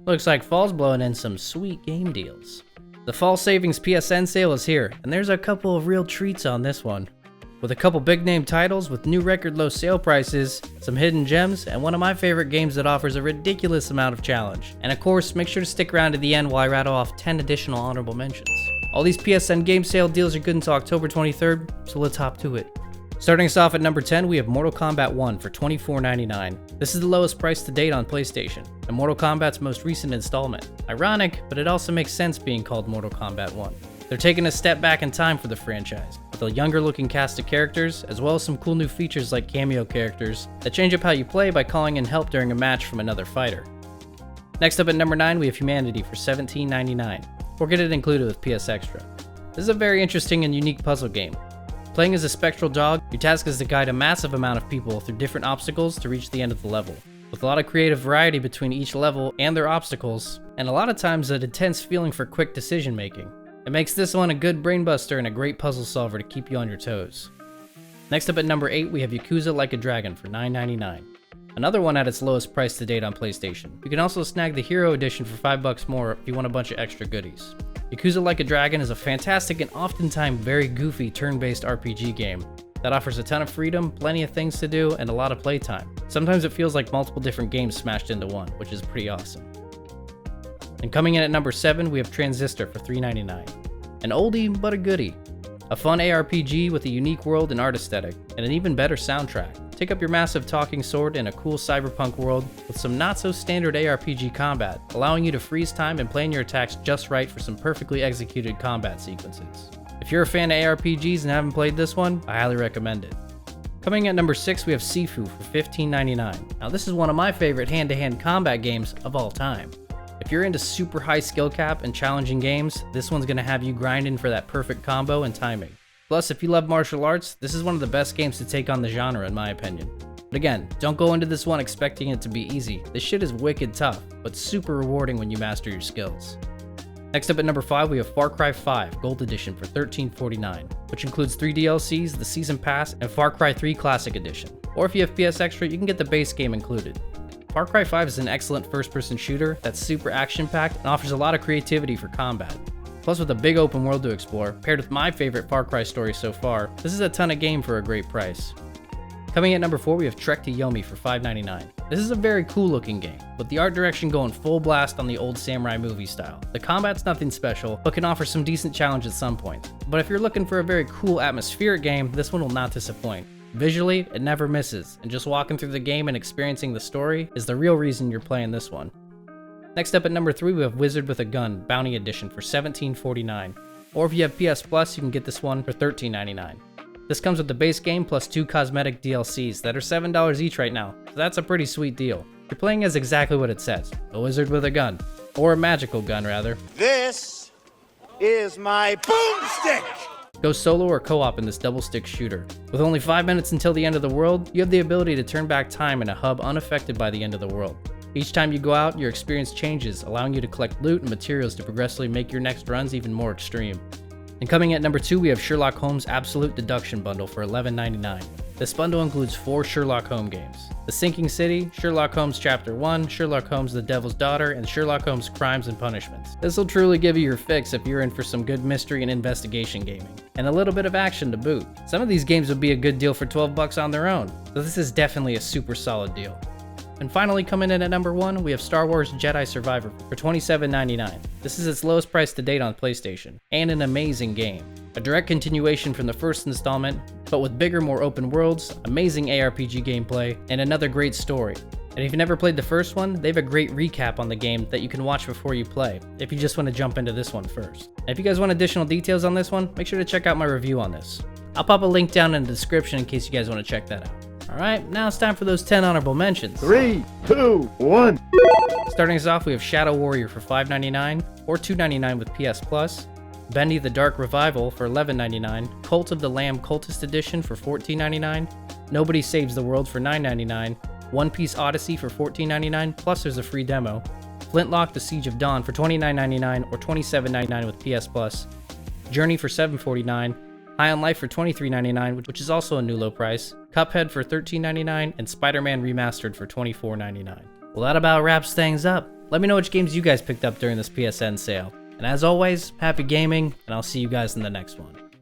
Looks like fall's blowing in some sweet game deals. The fall savings PSN sale is here, and there's a couple of real treats on this one. With a couple big name titles with new record low sale prices, some hidden gems, and one of my favorite games that offers a ridiculous amount of challenge. And of course, make sure to stick around to the end while I rattle off 10 additional honorable mentions. All these PSN game sale deals are good until October 23rd, so let's hop to it. Starting us off at number 10, we have Mortal Kombat 1 for $24.99. This is the lowest price to date on PlayStation, and Mortal Kombat's most recent installment. Ironic, but it also makes sense being called Mortal Kombat 1. They're taking a step back in time for the franchise, with a younger looking cast of characters, as well as some cool new features like cameo characters that change up how you play by calling in help during a match from another fighter. Next up at number 9, we have Humanity for $17.99, or get it included with PS Extra. This is a very interesting and unique puzzle game. Playing as a spectral dog, your task is to guide a massive amount of people through different obstacles to reach the end of the level. With a lot of creative variety between each level and their obstacles, and a lot of times an intense feeling for quick decision making. It makes this one a good brainbuster and a great puzzle solver to keep you on your toes. Next up at number 8, we have Yakuza Like a Dragon for $9.99. Another one at its lowest price to date on PlayStation. You can also snag the Hero Edition for $5 more if you want a bunch of extra goodies. Yakuza Like a Dragon is a fantastic and oftentimes very goofy turn-based RPG game that offers a ton of freedom, plenty of things to do, and a lot of playtime. Sometimes it feels like multiple different games smashed into one, which is pretty awesome. And coming in at number 7, we have Transistor for $3.99. An oldie, but a goodie. A fun ARPG with a unique world and art aesthetic, and an even better soundtrack. Take up your massive talking sword in a cool cyberpunk world with some not-so-standard ARPG combat, allowing you to freeze time and plan your attacks just right for some perfectly executed combat sequences. If you're a fan of ARPGs and haven't played this one, I highly recommend it. Coming at number 6, we have Sifu for $15.99. Now this is one of my favorite hand-to-hand combat games of all time. If you're into super high skill cap and challenging games, this one's gonna have you grinding for that perfect combo and timing. Plus, if you love martial arts, this is one of the best games to take on the genre in my opinion. But again, don't go into this one expecting it to be easy. This shit is wicked tough, but super rewarding when you master your skills. Next up at number 5, we have Far Cry 5 Gold Edition for $13.49, which includes 3 DLCs, the Season Pass, and Far Cry 3 Classic Edition. Or if you have PS Extra, you can get the base game included. Far Cry 5 is an excellent first-person shooter that's super action-packed and offers a lot of creativity for combat. Plus, with a big open world to explore, paired with my favorite Far Cry story so far, this is a ton of game for a great price. Coming at number 4, we have Trek to Yomi for $5.99. This is a very cool looking game, with the art direction going full blast on the old samurai movie style. The combat's nothing special, but can offer some decent challenge at some point. But if you're looking for a very cool atmospheric game, this one will not disappoint. Visually, it never misses, and just walking through the game and experiencing the story is the real reason you're playing this one. Next up at number 3, we have Wizard with a Gun Bounty Edition for $17.49. Or if you have PS Plus, you can get this one for $13.99. This comes with the base game plus 2 cosmetic DLCs that are $7 each right now, so that's a pretty sweet deal. You're playing as exactly what it says, a wizard with a gun. Or a magical gun, rather. This is my boomstick! Go solo or co-op in this double-stick shooter. With only 5 minutes until the end of the world, you have the ability to turn back time in a hub unaffected by the end of the world. Each time you go out, your experience changes, allowing you to collect loot and materials to progressively make your next runs even more extreme. And coming at number 2, we have Sherlock Holmes Absolute Deduction Bundle for $11.99. This bundle includes 4 Sherlock Holmes games: The Sinking City, Sherlock Holmes Chapter 1, Sherlock Holmes The Devil's Daughter, and Sherlock Holmes Crimes and Punishments. This will truly give you your fix if you're in for some good mystery and investigation gaming, and a little bit of action to boot. Some of these games would be a good deal for $12 on their own, so this is definitely a super solid deal. And finally, coming in at number 1, we have Star Wars Jedi Survivor for $27.99. This is its lowest price to date on PlayStation, and an amazing game. A direct continuation from the first installment, but with bigger, more open worlds, amazing ARPG gameplay, and another great story. And if you've never played the first one, they have a great recap on the game that you can watch before you play, if you just want to jump into this one first. And if you guys want additional details on this one, make sure to check out my review on this. I'll pop a link down in the description in case you guys want to check that out. Alright, now it's time for those 10 honorable mentions. 3, 2, 1. Starting us off, we have Shadow Warrior for $5.99 or $2.99 with PS Plus, Bendy the Dark Revival for $11.99, Cult of the Lamb Cultist Edition for $14.99, Nobody Saves the World for $9.99, One Piece Odyssey for $14.99, plus there's a free demo, Flintlock The Siege of Dawn for $29.99 or $27.99 with PS Plus, Journey for $7.49, High on Life for $23.99, which is also a new low price, Cuphead for $13.99, and Spider-Man Remastered for $24.99. Well, that about wraps things up. Let me know which games you guys picked up during this PSN sale. And as always, happy gaming, and I'll see you guys in the next one.